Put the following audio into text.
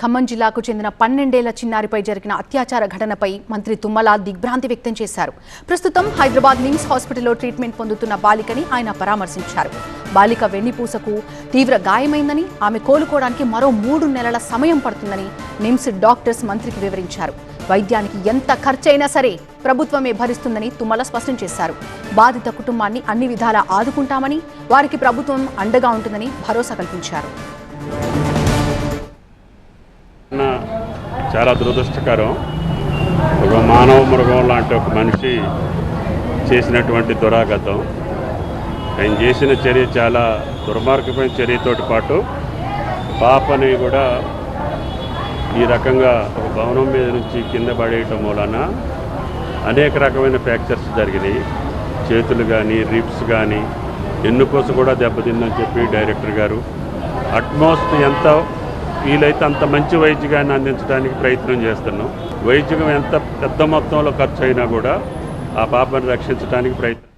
ఖమ్మం జిల్లాకు చెందిన 12 ఏళ్ల చిన్నారిపై జరిగిన అత్యాచార ఘటనపై మంత్రి తుమ్మల దిగ్భ్రాంతి వ్యక్తం చేశారు. ప్రస్తుతం హైదరాబాద్ నిమ్స్ హాస్పిటల్లో ట్రీట్మెంట్ పొందుతున్న బాలికని ఆయన పరామర్శించారు. బాలిక వెన్నుపూసకు తీవ్ర గాయమైందని, ఆమె కోలుకోవడానికి మరో 3 నెలల సమయం పడుతుందని నిమ్స్ డాక్టర్స్ మంత్రికి వివరించారు. వైద్యానికి ఎంత ఖర్చైనా సరే ప్రభుత్వమే భరిస్తుందని తుమ్మల స్పష్టం చేశారు. బాధిత కుటుంబాన్ని అన్ని విధాలా ఆదుకుంటామని, వారికి ప్రభుత్వం అండగా ఉంటుందని భరోసా కల్పించారు. చాలా దురదృష్టకరం. ఒక మానవ మృగం లాంటి ఒక మనిషి చేసినటువంటి దురాగతం. ఆయన చేసిన చర్య చాలా దుర్మార్గమైన చర్యతోటి పాటు పాపని కూడా ఈ రకంగా ఒక భవనం మీద నుంచి కింద పడేయటం మూలన అనేక రకమైన ఫ్రాక్చర్స్ జరిగినాయి. చేతులు కానీ, రిబ్స్ కానీ, వెన్నుపూస కూడా దెబ్బతిందని చెప్పి డైరెక్టర్ గారు అట్మోస్ట్ ఎంత వీలైతే అంత మంచి వైద్యాన్ని అందించడానికి ప్రయత్నం చేస్తున్నాం. వైద్యం ఎంత పెద్ద మొత్తంలో ఖర్చు అయినా కూడా ఆ పాపను రక్షించడానికి ప్రయత్నం